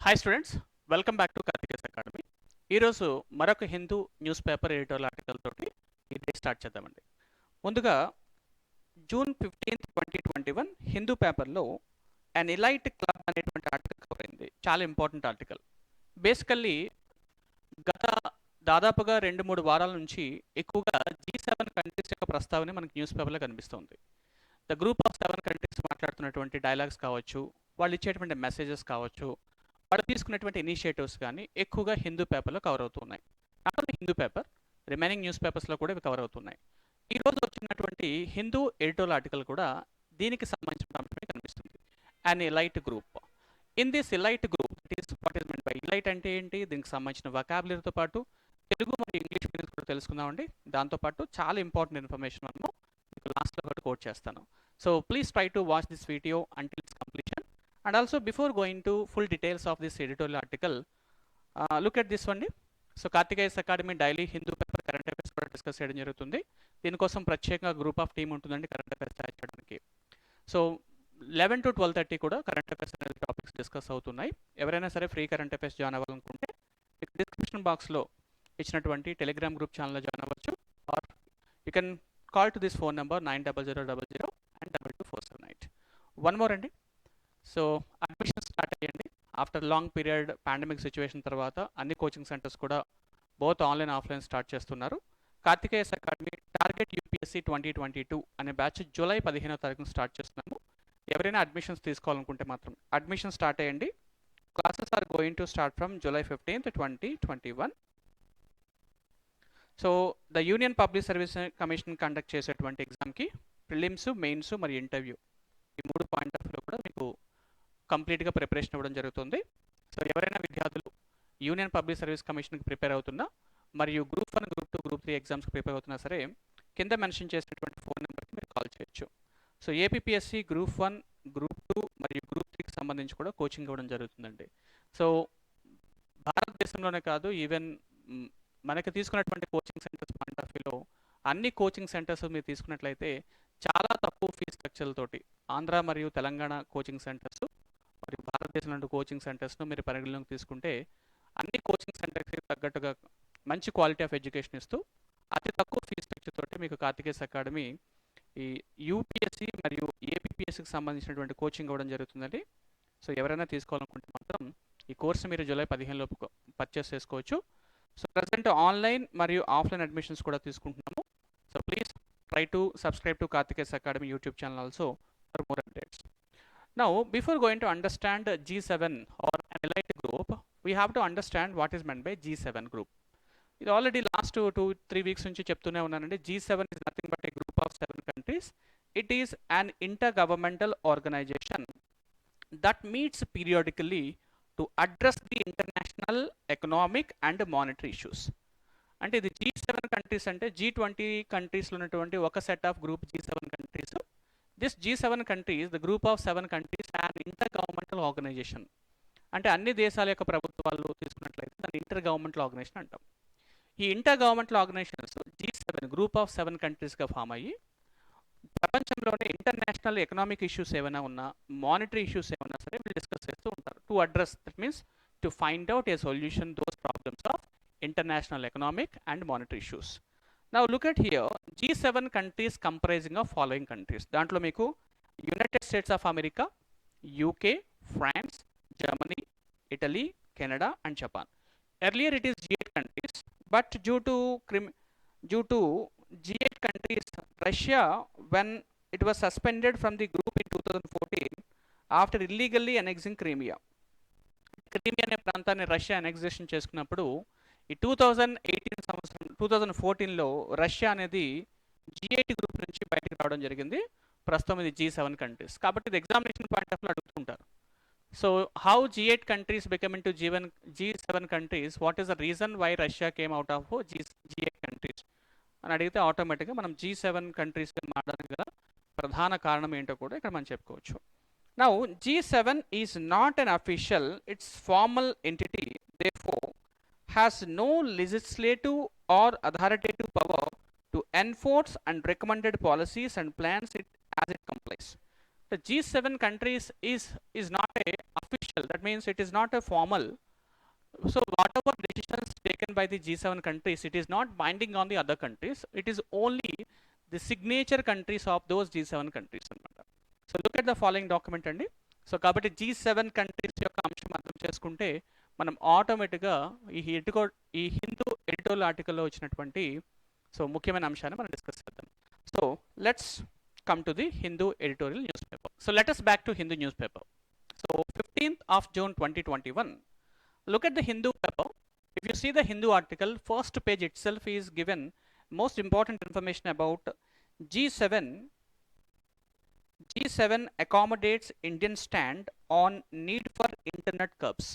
Hi students, welcome back to Karthikes academy. ఈరోజు మరొక Hindu news paper editorial article తోటి ఈ డే స్టార్ట్ చేద్దామండి. ముందుగా జూన్ 15, 2021 హిందూ పేపర్లో అన్ ఎలైట్ క్లబ్ అనేటువంటి ఆర్టికల్ కవర్ అయింది. చాలా ఇంపార్టెంట్ ఆర్టికల్. బేసికల్లీ గత దాదాపుగా 2-3 వారాల నుంచి ఎక్కువగా G7 కంట్రీస్ యొక్క ప్రస్తావన మనకి న్యూస్ పేపర్లో కనిపిస్తుంది. ద గ్రూప్ ఆఫ్ 7 కంట్రీస్ మాట్లాడుతున్నటువంటి డైలాగ్స్ కావచ్చు, వాళ్ళు ఇచ్చేటువంటి మెసేజెస్ కావచ్చు, వాళ్ళు తీసుకున్నటువంటి ఇనిషియేటివ్స్ కానీ ఎక్కువగా హిందూ పేపర్లో కవర్ అవుతున్నాయి. Not only Hindu paper, remaining news పేపర్స్లో కూడా ఇవి కవర్ అవుతున్నాయి. ఈ రోజు వచ్చినటువంటి హిందూ ఎడిటోరియల్ ఆర్టికల్ కూడా దీనికి సంబంధించిన అంశమే కనిపిస్తుంది. And elite group. In this elite group what is mean by elite అంటే ఏంటి, దీనికి సంబంధించిన వొకాబులరీతో పాటు తెలుగు మరియు ఇంగ్లీష్ మీనింగ్స్ కూడా తెలుసుకుందామండి. దాంతోపాటు చాలా ఇంపార్టెంట్ ఇన్ఫర్మేషన్ మనము మీకు లాస్ట్లో కూడా కోట్ చేస్తాను. So please try to watch this video until it's completion. And also before going to full details of this editorial article, look at this one. So Karthikeyan academy daily Hindu paper current affairs కూడా discuss చేయడం జరుగుతుంది. దీనికోసం ప్రత్యేకంగా group of team ఉంటుందండి current affairs తయారు చేయడానికి. So 11 to 12:30 కూడా current affairs అనేది టాపిక్స్ డిస్కస్ అవుతున్నాయి. ఎవరైనా సరే ఫ్రీ కరెంట్ అఫైర్స్ జాయిన్ అవ్వాలనుకుంటే మీకు డిస్క్రిప్షన్ బాక్స్లో ఇచ్చినటువంటి టెలిగ్రామ్ గ్రూప్ ఛానల్లో జాయిన్ అవ్వచ్చు. Or you can call to this phone number 900000 and 22478. One more అండి. సో అడ్మిషన్ స్టార్ట్ అయ్యండి. After long period pandemic situation తర్వాత అన్ని కోచింగ్ సెంటర్స్ కూడా బోత్ ఆన్లైన్ ఆఫ్లైన్ స్టార్ట్ చేస్తున్నారు. కార్తికేయస్ అకాడమీ టార్గెట్ యూపీఎస్సీ 2022 అనే batch July 15వ తారీఖున స్టార్ట్ చేస్తున్నాము. ఎవరైనా అడ్మిషన్స్ తీసుకోవాలనుకుంటే మాత్రం అడ్మిషన్ స్టార్ట్ అయ్యండి. Classes are going to start from July 15th, 2021. So the Union Public Service Commission conduct చేసేటువంటి ఎగ్జామ్కి ప్రిలిమ్స్, మెయిన్స్ మరియు ఇంటర్వ్యూ ఈ 3 పాయింట్ ఆఫ్ వ్యూలో కూడా మీకు కంప్లీట్గా ప్రిపరేషన్ ఇవ్వడం జరుగుతుంది. సో ఎవరైనా విద్యార్థులు యూనియన్ పబ్లిక్ సర్వీస్ కమిషన్కి ప్రిపేర్ అవుతున్నా మరియు గ్రూప్ 1, గ్రూప్ 2, గ్రూప్ 3 ఎగ్జామ్స్కి ప్రిపేర్ అవుతున్నా సరే కింద మెన్షన్ చేసినటువంటి ఫోన్ నెంబర్కి మీరు కాల్ చేయొచ్చు. సో ఏపీఎస్సి గ్రూప్ 1, గ్రూప్ 2 మరియు గ్రూప్ 3కి సంబంధించి కూడా కోచింగ్ ఇవ్వడం జరుగుతుందండి. సో భారతదేశంలోనే కాదు, ఈవెన్ మనకి తీసుకున్నటువంటి కోచింగ్ సెంటర్స్ పాయింట్ ఆఫ్ వ్యూలో అన్ని కోచింగ్ సెంటర్స్ మీరు తీసుకున్నట్లయితే చాలా తక్కువ ఫీజు స్ట్రక్చర్లతోటి ఆంధ్ర మరియు తెలంగాణ కోచింగ్ సెంటర్స్ మరియు భారతదేశంలో కోచింగ్ సెంటర్స్ను మీరు పరిగణలోకి తీసుకుంటే అన్ని కోచింగ్ సెంటర్స్కి తగ్గట్టుగా మంచి క్వాలిటీ ఆఫ్ ఎడ్యుకేషన్ ఇస్తూ అతి తక్కువ ఫీజు స్ట్రక్చర్ తోటి మీకు కార్తికేయస్ అకాడమీ ఈ యూపీఎస్సి మరియు ఏపీఎస్సికి సంబంధించినటువంటి కోచింగ్ ఇవ్వడం జరుగుతుందండి. సో ఎవరైనా తీసుకోవాలనుకుంటే మాత్రం ఈ కోర్సు మీరు జూలై 15 లోపు పర్చేస్ చేసుకోవచ్చు. సో ప్రజెంట్ ఆన్లైన్ మరియు ఆఫ్లైన్ అడ్మిషన్స్ కూడా తీసుకుంటున్నాము. So please try to subscribe to Karthikeya's Academy YouTube channel also for more updates. Now, before going to understand G7 or an elite group, we have to understand what is meant by G7 group. ఇది already last 2-3 weeks నుంచి చెప్తూనే ఉన్నానండి. G7 is nothing but a group of 7 countries. It is an intergovernmental organization that meets periodically to address the international economic and monetary issues. అంటే ఇది G7 countries అంటే G20 కంట్రీస్లో ఉన్నటువంటి ఒక set of group G7 countries. This G7 countries, the group of 7 countries and intergovernmental organisation. అంటే అన్ని దేశాల యొక్క ప్రభుత్వాలు తీసుకున్నట్లయితే దాన్ని ఇంటర్ గవర్నమెంటల్ ఆర్గనైజేషన్ అంటాం. ఈ inter governmental organizations G7 group of 7 కంట్రీస్గా ఫామ్ అయ్యి ప్రపంచంలోనే ఇంటర్నేషనల్ ఎకనామిక్ ఇష్యూస్ ఏమైనా ఉన్నా, మానిటరీ ఇష్యూస్ ఏమైనా సరే వీళ్ళు డిస్కస్ చేస్తూ ఉంటారు. To address, that means to find out a solution those problems of international economic and monetary issues. Now look at here, G7 countries comprising of following countries. దాంట్లో మీకు United States of America, UK, France, Germany, Italy, Canada and Japan. Earlier it is G8 countries, but due to G8 countries, Russia, when it was suspended from the group in 2014 after illegally annexing Crimea. Crimea అనే ప్రాంతాన్ని Russia annexation చేసుకున్నప్పుడు ఈ 2018 సంవత్సరం 2014లో Russia అనేది G8 group నుంచి బయటకు రావడం జరిగింది. ప్రస్తుతం ఇది G7 కంట్రీస్. కాబట్టి ఇది ఎగ్జామినేషన్ పాయింట్ ఆఫ్ లో అడుగుతుంటారు. So how G8 countries become into G7 countries, what is the reason why Russia came out of G8 countries అని అడిగితే ఆటోమేటిక్గా మనం G7 కంట్రీస్ మారడానికి గల ప్రధాన కారణం ఏంటో కూడా ఇక్కడ మనం చెప్పుకోవచ్చు. Now G7 is not an official, it's formal entity, therefore has no legislative or authoritative power to enforce and recommended policies and plans it as it complies. The G7 countries is not a official. That means it is not a formal. So whatever decisions taken by the G7 countries, it is not binding on the other countries. It is only the signature countries of those G7 countries. So look at the following document అండి. So కాబట్టి G7 countries యొక్క అంశం అర్థం చేసుకుంటే మనం ఆటోమేటిక్గా ఈ Hindu editorial ఆర్టికల్లో వచ్చినటువంటి సో ముఖ్యమైన అంశాన్ని మనం డిస్కస్ చేద్దాం. So let's come to the Hindu editorial newspaper. So let us back to Hindu newspaper. So 15th of June 2021. Look at the Hindu paper. If you see the Hindu article, first page itself is given most important information about G7. G7 accommodates Indian stand on need for internet curbs.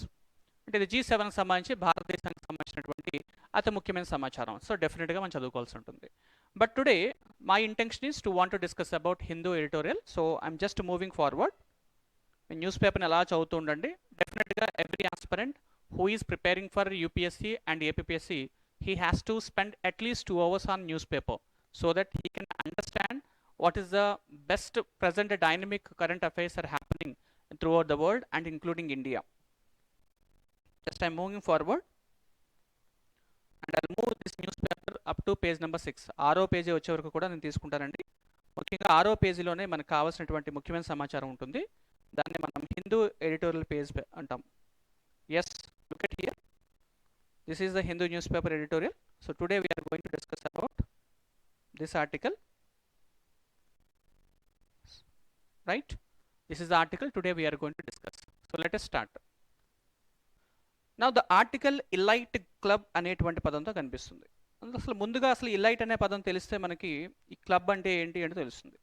అంటే ఇది G7 కి సంబంధించి భారతదేశానికి సంబంధించినటువంటి అతి ముఖ్యమైన సమాచారం. So డెఫినెట్గా మనం చదువుకోవాల్సి ఉంటుంది. But today my intention is to want to discuss about Hindu editorial. So I'm just moving forward. News పేపర్ని ఎలా చదువుతూ ఉండండి. డెఫినెట్గా every aspirant who is preparing for UPSC and APPSC, he has to spend at least 2 hours on newspaper so that he can understand what is the best present dynamic current affairs are happening throughout the world and including India. Just I'm moving forward and I'll move this newspaper up to page number 6. ఆరో page వచ్చే వరకు కూడా నేను తీసుకుంటానండి. ముఖ్యంగా ఆరో పేజీలోనే మనకు కావాల్సినటువంటి ముఖ్యమైన సమాచారం ఉంటుంది. దాన్ని మనం హిందూ ఎడిటోరియల్ పేజ్ అంటాం. Yes, look at here. This is the Hindu newspaper editorial. So today we are going to discuss about this article. Right? This is the article today we are going to discuss. So let us start. Now the article elite club అనేటువంటి పదంతో కనిపిస్తుంది. అసలు ముందుగా అసలు elite అనే పదం తెలిస్తే మనకి ఈ క్లబ్ అంటే ఏంటి అంటే తెలుస్తుంది.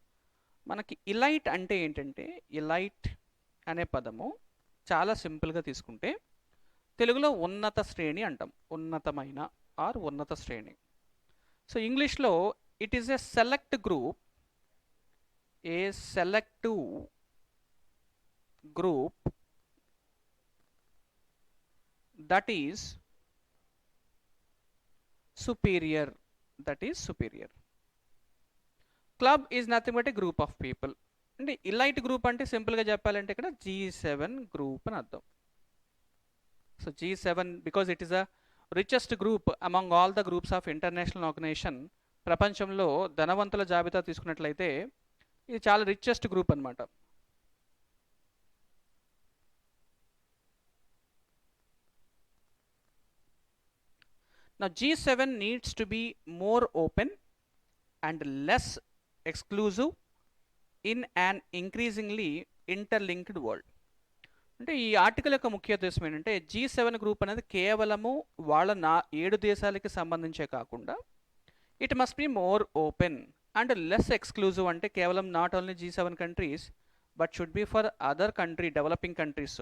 మనకి ఇలైట్ అంటే ఏంటంటే ఇలైట్ అనే పదము చాలా సింపుల్గా తీసుకుంటే తెలుగులో ఉన్నత శ్రేణి అంటాం. ఉన్నతమైన ఆర్ ఉన్నత శ్రేణి. సో ఇంగ్లీష్లో it is a select group, a selective group that is superior. Club is nothing but a group of people. అంటే ఇలైట్ గ్రూప్ అంటే సింపుల్గా చెప్పాలంటే ఇక్కడ G7 గ్రూప్ అని అర్థం. So G7 because it is a richest group among all the groups of international organisation. ప్రపంచంలో ధనవంతుల జాబితా తీసుకున్నట్లయితే ఇది చాలా రిచెస్ట్ గ్రూప్ అనమాట. Now G7 needs to be more open and less exclusive in an increasingly interlinked world. అంటే ఈ article యొక్క ముఖ్య ఉద్దేశం ఏంటంటే G7 గ్రూప్ అనేది కేవలము వాళ్ళ 7 దేశాలకి సంబంధించే కాకుండా it must be more open and less exclusive. అంటే కేవలం not only G7 countries but should be for other country developing countries.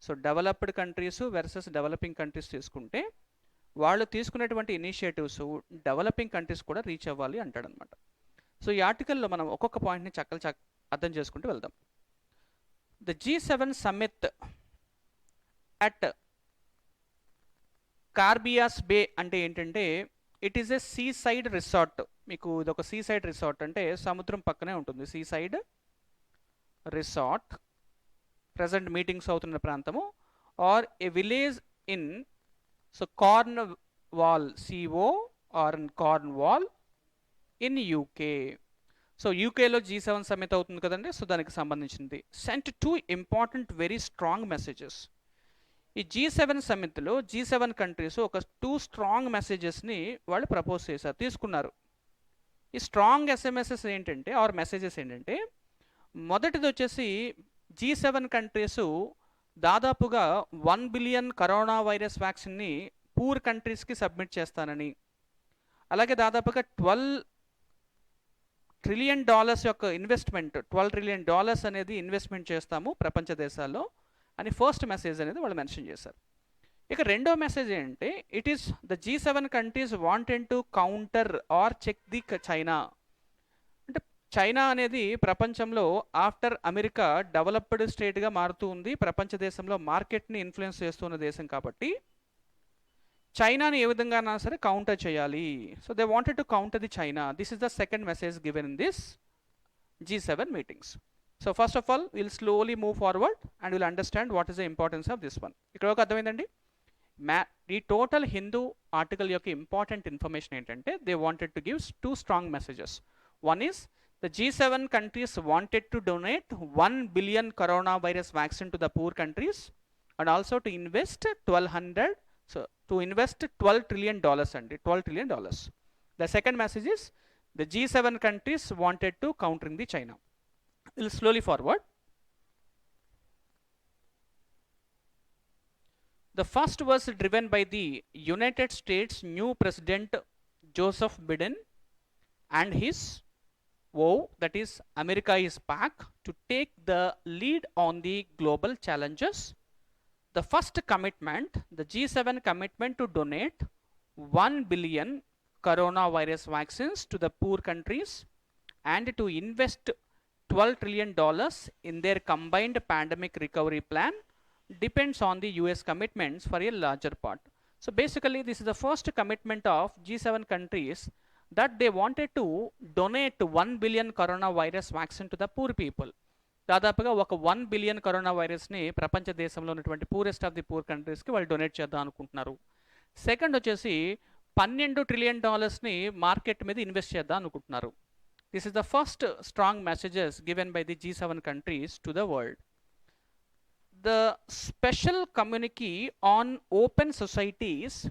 So developed countries versus developing countries తీసుకుంటే వాళ్ళు తీసుకునేటువంటి ఇనిషియేటివ్స్ డెవలపింగ్ కంట్రీస్ కూడా రీచ్ అవ్వాలి అంటాడనమాట. సో ఈ ఆర్టికల్లో మనం ఒక్కొక్క పాయింట్ని అర్థం చేసుకుంటూ వెళ్దాం. The G7 summit at Carbis Bay అంటే ఏంటంటే it is a seaside resort. మీకు ఇది ఒక సీ సైడ్ రిసార్ట్ అంటే సముద్రం పక్కనే ఉంటుంది. Seaside resort present meetings అవుతున్న ప్రాంతము are a village in so Cornwall Cornwall in UK. సో యూకేలో G7 సమ్మిట్ అవుతుంది కదండి. సో దానికి సంబంధించింది. Sent 2 important very strong messages. ఈ G7 సమ్మిట్లో G7 కంట్రీస్ ఒక 2 స్ట్రాంగ్ మెసేజెస్ని వాళ్ళు ప్రపోజ్ చేశారు, తీసుకున్నారు. ఈ స్ట్రాంగ్ ఎస్ఎంఎస్ఎస్ ఏంటంటే ఆర్ మెసేజెస్ ఏంటంటే మొదటిది వచ్చేసి G7 కంట్రీస్ దాదాపుగా 1 బిలియన్ కరోనా వైరస్ వ్యాక్సిన్ని పూర్ కంట్రీస్కి సబ్మిట్ చేస్తానని, అలాగే దాదాపుగా $12 ట్రిలియన్ యొక్క ఇన్వెస్ట్మెంట్, $12 ట్రిలియన్ అనేది ఇన్వెస్ట్మెంట్ చేస్తాము ప్రపంచ దేశాల్లో అని ఫస్ట్ మెసేజ్ అనేది వాళ్ళు మెన్షన్ చేశారు. ఇక రెండో మెసేజ్ ఏంటంటే it is the G7 countries wanted to counter or check the China. అంటే చైనా అనేది ప్రపంచంలో ఆఫ్టర్ అమెరికా డెవలప్డ్ స్టేట్గా మారుతూ ఉంది. ప్రపంచ దేశంలో మార్కెట్ని ఇన్ఫ్లుయెన్స్ చేస్తున్న దేశం కాబట్టి చైనాని ఏ విధంగా సరే కౌంటర్ చేయాలి. So they wanted to counter the China. This is the second message given in this G7 meetings. So first of all will slowly move forward and will understand what is the importance of this one. ఇక్కడ ఒక అర్థమైందండి. ఈ total Hindu article యొక్క important information ఏంటంటే they wanted to give two strong messages. One is the G7 countries wanted to donate 1 billion coronavirus vaccine to the poor countries and also to invest 12 trillion dollars and $12 trillion. The second message is the G7 countries wanted to countering the China. We'll slowly forward. The first was driven by the United States new president Joseph Biden and his that is America is back to take the lead on the global challenges. The first commitment, the G7 commitment to donate 1 billion coronavirus vaccines to the poor countries and to invest $12 trillion in their combined pandemic recovery plan depends on the US commitments for a larger part. So basically this is the first commitment of G7 countries that they wanted to donate 1 billion coronavirus vaccine to the poor people. దాదాపుగా ఒక 1 billion corona వైరస్ని ప్రపంచ దేశంలో ఉన్నటువంటి poorest of the poor కంట్రీస్కి వాళ్ళు donate చేద్దాం అనుకుంటున్నారు. సెకండ్ వచ్చేసి $12 trillion మార్కెట్ మీద ఇన్వెస్ట్ చేద్దాం అనుకుంటున్నారు. This is the first strong messages given by the G7 countries to the world. The special community on open societies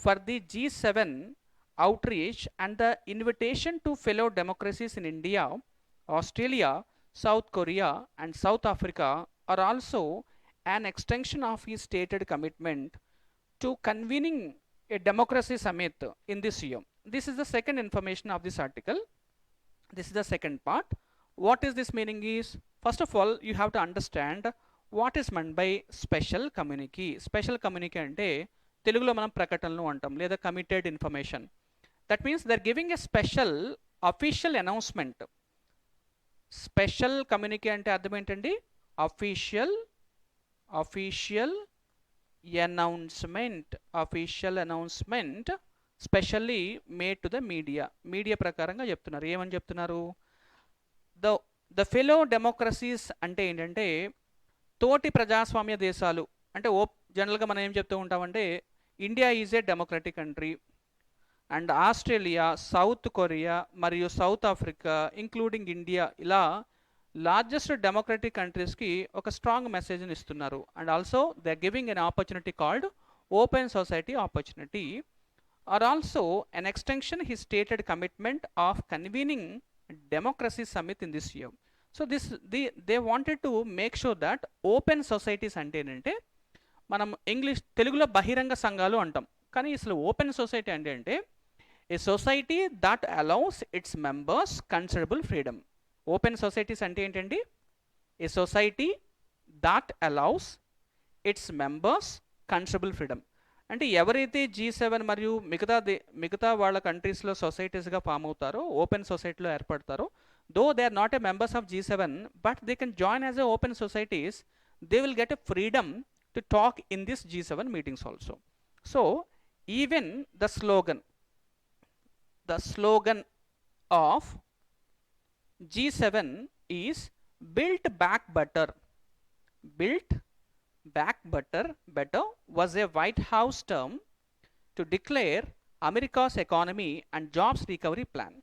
for the G7 outreach and the invitation to fellow democracies in India, Australia, South Korea and South Africa are also an extension of his stated commitment to convening a democracy summit in this year. This is the second information of this article. This is the second part. What is this meaning is, first of all you have to understand what is meant by special communique. Special communique అంటే తెలుగులో మనం ప్రకటనలు అంటాం లేదా committed information. That means they're giving a special official announcement. Special communique అంటే అర్థం ఏంటండి? Official announcement specially made to the media. Media ప్రకారంగా చెప్తున్నారు. ఏమని చెప్తున్నారు? The fellow democracies అంటే ఏంటంటే తోటి ప్రజాస్వామ్య దేశాలు అంటే జనరల్గా మనం ఏం చెప్తూ ఉంటామంటే India is a democratic country and Australia, south Korea మరియు సౌత్ ఆఫ్రికా ఇంక్లూడింగ్ ఇండియా ఇలా లార్జెస్ట్ డెమోక్రటిక్ కంట్రీస్కి ఒక స్ట్రాంగ్ మెసేజ్ని ఇస్తున్నారు. And also they are giving an opportunity called open society opportunity are also an extension he stated commitment of convening democracy summit in this year. So they wanted to make sure that open societies అంటే ఏంటంటే మనం తెలుగులో బహిరంగ సంఘాలు అంటాం, కానీ అసలు open society అంటే a society that allows its members considerable freedom. Open societies అంటే ఏంటండి? A society that allows its members considerable freedom. అంటే ఎవరైతే G7 మరియు మిగతా వాళ్ళ కంట్రీస్లో సొసైటీస్గా ఫామ్ అవుతారో, ఓపెన్ సొసైటీలో ఏర్పడతారో, though they are not a members of G7 but they can join as a open societies, they will get a freedom to talk in this G7 meetings also. So even the slogan of G7 is built back better. Built back better was a White House term to declare America's economy and jobs recovery plan.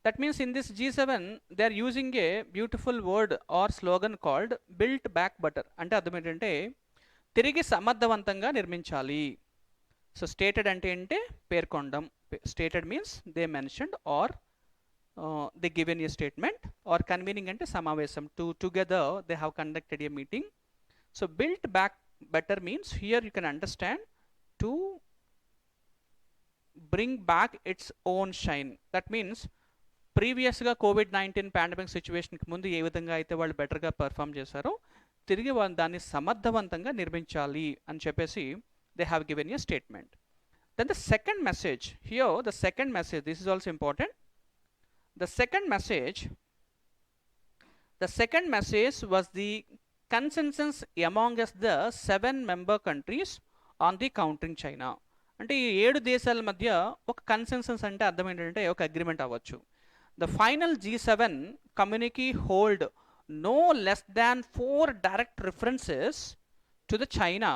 That means in this G7 they are using a beautiful word or slogan called built back better. అంటే అర్థం ఏంటంటే తిరిగి సమర్థవంతంగా నిర్మించాలి. So stated అంటే పేర్కొనడం. Stated means they mentioned or they given a statement. Or convening అంటే సమావేశం. Together they have conducted a meeting. So built back better means here you can understand to bring back its own shine. That means ప్రీవియస్గా కోవిడ్-19 pandemic సిచ్యువేషన్కి ముందు ఏ విధంగా అయితే వాళ్ళు బెటర్గా పర్ఫామ్ చేశారో తిరిగి వాళ్ళు దాన్ని సమర్థవంతంగా నిర్మించాలి అని చెప్పేసి they have given a statement. Then the second message here, this is also important. The second message was the consensus among us the 7 member countries on the countering China. అంటే ఈ 7 దేశాల మధ్య ఒక కన్సెన్సస్ అంటే అర్థం ఏంటంటే ఒక అగ్రిమెంట్ అవ్వచ్చు. The final G7 communique hold no less than 4 direct references to the China,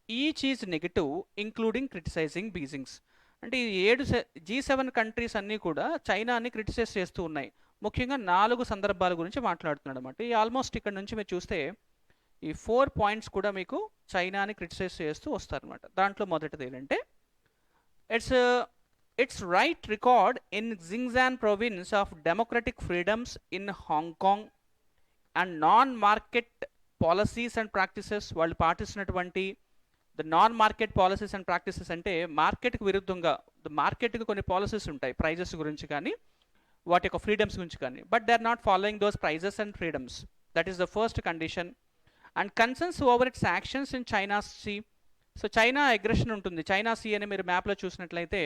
each is negative, including criticizing Beijing's. అంటే ఈ 7 G7 కంట్రీస్ అన్నీ కూడా చైనాని క్రిటిసైజ్ చేస్తూ ఉన్నాయి. ముఖ్యంగా 4 సందర్భాల గురించి మాట్లాడుతున్నాడు అనమాట. ఈ ఆల్మోస్ట్ ఇక్కడ నుంచి మీరు చూస్తే ఈ 4 పాయింట్స్ కూడా మీకు చైనాని క్రిటిసైజ్ చేస్తూ వస్తారనమాట. దాంట్లో మొదటిది ఏంటంటే its right record in Xinjiang province of democratic freedoms in Hong Kong and non-market policies and practices. వాళ్ళు పాటిస్తున్నటువంటి the non market policies and practices అంటే మార్కెట్కి విరుద్ధంగా మార్కెట్కి కొన్ని పాలసీస్ ఉంటాయి ప్రైజెస్ గురించి కానీ వాటి యొక్క ఫ్రీడమ్స్ గురించి కానీ, but they are not following those prizes and freedoms. That is the first condition. And concerns over its actions in China sea. So China aggression ఉంటుంది. చైనా సీ అని మీరు మ్యాప్లో చూసినట్లయితే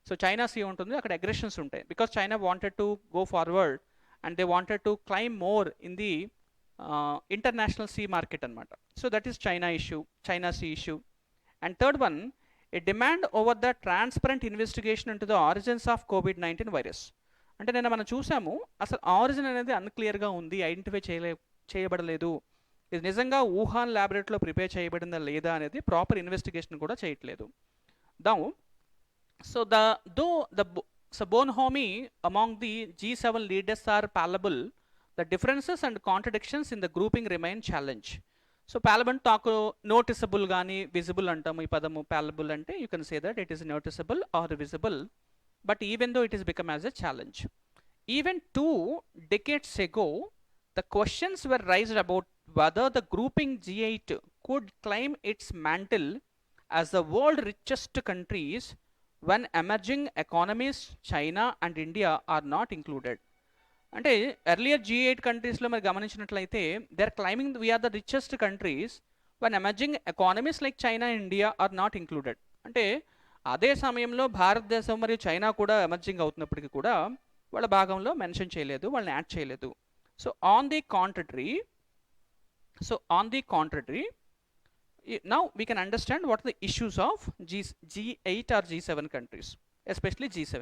సో చైనా సీ ఉంటుంది, అక్కడ అగ్రెషన్స్ ఉంటాయి. Because China wanted to go forward and they wanted to claim more in the international sea market అనమాట. So that is China issue, China sea issue. And third one, a demand over the transparent investigation into the origins of కోవిడ్-19 virus. అంటే నేను మనం చూసాము అసలు origin అనేది అన్క్లియర్గా ఉంది, identify చేయబడలేదు. ఇది నిజంగా వుహాన్ ల్యాబొరేటరీలో ప్రిపేర్ చేయబడిందా లేదా అనేది ప్రాపర్ ఇన్వెస్టిగేషన్ కూడా చేయట్లేదు. So bonhomie among the G7 leaders are palpable. The differences and contradictions in the grouping remain challenge. So palpable talk noticeable gaani visible antamu. Ee padamu palpable ante you can say that it is noticeable or visible, but even though it has become as a challenge. Even 2 decades ago the questions were raised about whether the grouping G8 could claim its mantle as the world richest countries when emerging economies China and India are not included. అంటే earlier G8 కంట్రీస్లో మీరు గమనించినట్లయితే they are claiming we are the richest countries when emerging economies like China and India are not included. అంటే అదే సమయంలో భారతదేశం మరియు China కూడా ఎమర్జింగ్ అవుతున్నప్పటికీ కూడా వాళ్ళ భాగంలో మెన్షన్ చేయలేదు, వాళ్ళని యాడ్ చేయలేదు. So on the contrary now we can understand what are the issues of G8 or G7 countries, especially G7.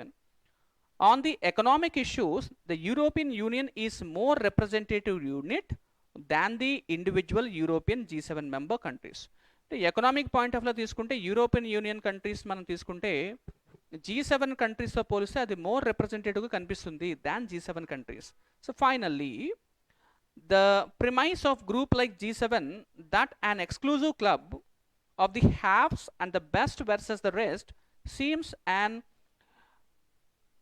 On the economic issues, the European Union is more representative unit than the individual European G7 member countries. The economic point of view తీసుకుంటే European Union countries మనం తీసుకుంటే G7 countries తో పోలిస్తే అది more representative గా కనిపిస్తుంది than G7 countries. So finally, the premise of group like G7 that an exclusive club of the haves and the best versus the rest seems an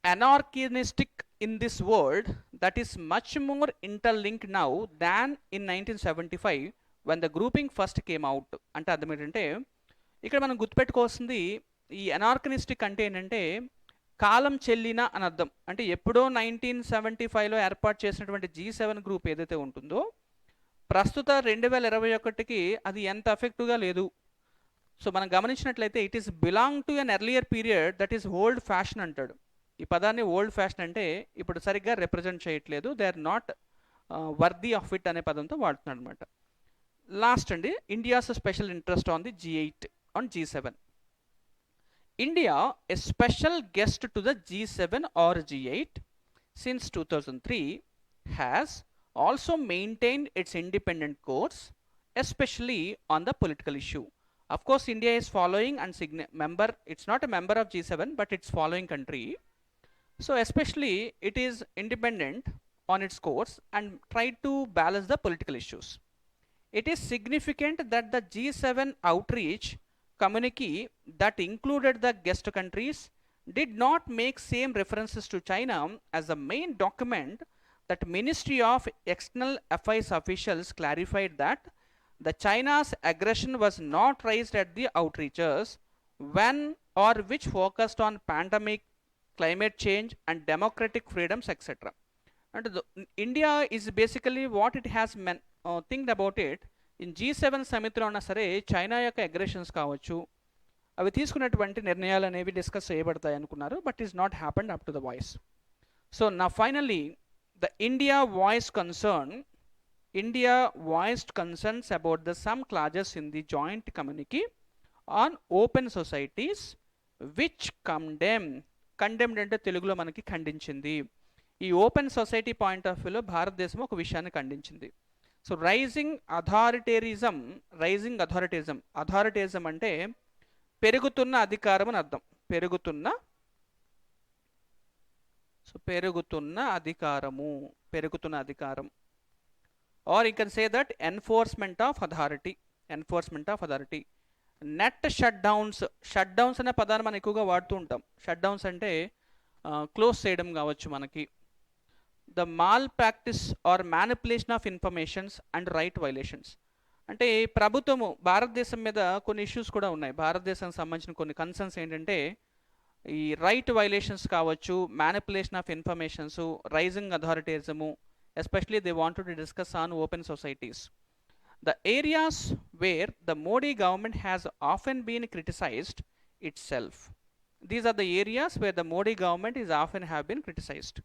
anachronistic in this world that is much more interlinked now than in 1975 when the grouping first came out. అంటే అర్థం ఏంటంటే ఇక్కడ మనం గుర్తుపెట్టుకోవాల్సింది ఈ anachronistic అంటే ఏంటంటే కాలం చెల్లిన అని అర్థం. అంటే ఎప్పుడో 1975లో ఏర్పాటు చేసినటువంటి G7 గ్రూప్ ఏదైతే ఉంటుందో ప్రస్తుత 2021కి అది ఎంత ఎఫెక్టివ్గా లేదు. సో మనం గమనించినట్లయితే it is belong to an earlier period that is old fashion అంటాడు. ఈ పదాన్ని ఓల్డ్ ఫ్యాషన్ అంటే ఇప్పుడు సరిగ్గా రిప్రజెంట్ చేయట్లేదు, they are not worthy of it అనే పదంతో వాడుతున్నాడు అనమాట. లాస్ట్ అండి, India's special interest on the G8 on G7. India, a special guest to the G7 or G8 since 2003, has also maintained its independent course, especially on the political issue. Of course, India is following and member. It's not a member of G7, but it's following country. So especially it is independent on its course and try to balance the political issues. It is significant that the G7 outreach communique that included the guest countries did not make same references to China as the main document. That Ministry of External Affairs officials clarified that the China's aggression was not raised at the outreaches when or which focused on pandemic, climate change and democratic freedoms, etc. And India is basically what it has think about it. In G7 సమితిలో ఉన్నా సరే China యొక్క అగ్రెషన్స్ కావచ్చు, అవి తీసుకున్నటువంటి నిర్ణయాలు అనేవి discuss చేయబడతాయి అనుకున్నారు, but is not happened up to the voice. So నా finally the India voiced concerns about the some clauses in the joint community on open societies which condemned అంటే తెలుగులో మనకి ఖండించింది. ఈ ఓపెన్ సొసైటీ పాయింట్ ఆఫ్ వ్యూలో భారతదేశం ఒక విషయాన్ని ఖండించింది. సో రైజింగ్ అథారిటేరిజం అంటే పెరుగుతున్న అధికారం అని అర్థం. పెరుగుతున్న అధికారం. Or you can say that enforcement of authority. Net shut downs అనే పదాన్ని మనం ఎక్కువగా వాడుతూ ఉంటాం. షట్ డౌన్స్ అంటే క్లోజ్ చేయడం కావచ్చు మనకి. The malpractice or manipulation of informations and right violations అంటే ప్రభుత్వము భారతదేశం మీద కొన్ని ఇష్యూస్ కూడా ఉన్నాయి. భారతదేశానికి సంబంధించిన కొన్ని కన్సర్న్స్ ఏంటంటే ఈ రైట్ వైలేషన్స్ కావచ్చు, manipulation of informations, rising authoritarianism, especially they wanted to discuss on open societies. The areas where the Modi government has often been criticized itself. These are the areas where the Modi government is often have been criticized.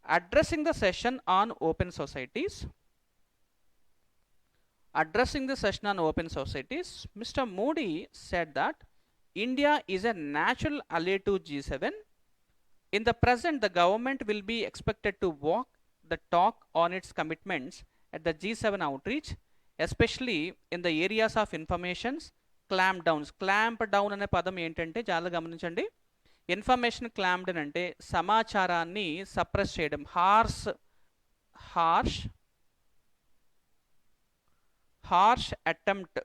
Addressing the session on open societies, Mr. Modi said that India is a natural ally to G7. In the present, the government will be expected to walk the talk on its commitments at the G7 outreach, especially in the areas of informations, clamp down అనే పదం ఏంటంటే చాలా గమనించండి. Information clamped అంటే సమాచారాన్ని suppress చేయడం. Harsh attempt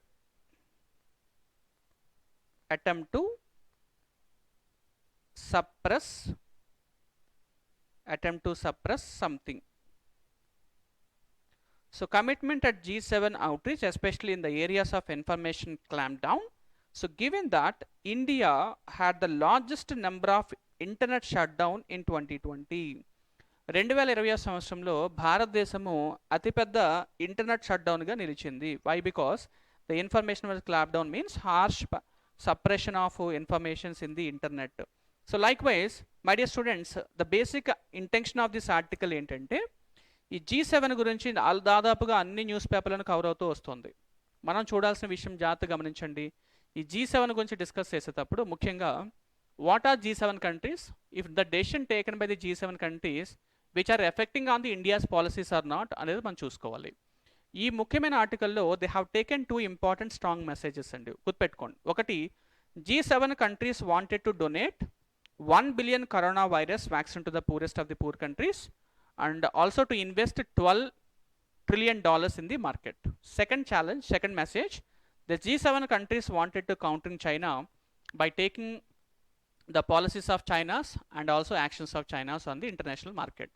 to suppress something. So commitment at G7 outreach, especially in the areas of information clampdown. So given that India had the largest number of internet shutdown in 2020. 2020 సంవత్సరంలో భారతదేశము అతిపెద్ద internet షట్డౌన్గా నిలిచింది. Why? Because the information was clamp down means harsh suppression of informations in the internet. So likewise my dear students, the basic intention of this article ఏంటంటే ఈ G7 గురించి దాదాపుగా అన్ని న్యూస్ పేపర్లను కవర్ అవుతూ వస్తుంది. మనం చూడాల్సిన విషయం జాగ్రత్తగా గమనించండి. ఈ G7 గురించి డిస్కస్ చేసేటప్పుడు ముఖ్యంగా what are G7 countries, if the decision taken by the G7 countries which are affecting on the India's policies or not అనేది మనం చూసుకోవాలి. ఈ ముఖ్యమైన ఆర్టికల్లో they have taken 2 important strong messages అండి, గుర్తుపెట్టుకోండి. ఒకటి, G7 countries wanted to donate 1 billion corona virus vaccine to the poorest of the poor countries and also to invest $12 trillion in the market. Second message, the G7 countries wanted to counter China by taking the policies of China's and also actions of China's on the international market.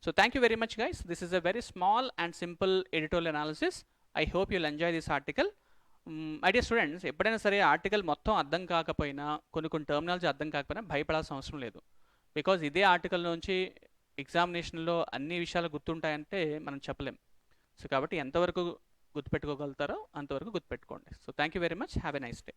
So thank you very much guys. This is a very small and simple editorial analysis. I hope you'll enjoy this article. My dear students, ఎప్పుడైనా సరే article మొత్తం అర్థం కాకపోయినా, కొన్ని terminology అర్థం కాకపోయినా భయపడాల్సిన అవసరం లేదు. బికాజ్ ఇదే ఆర్టికల్ నుంచి ఎగ్జామినేషన్లో అన్ని విషయాలు గుర్తుంటాయంటే మనం చెప్పలేం. సో కాబట్టి ఎంతవరకు గుర్తుపెట్టుకోగలుగుతారో అంతవరకు గుర్తుపెట్టుకోండి. So thank you very much. Have a nice day.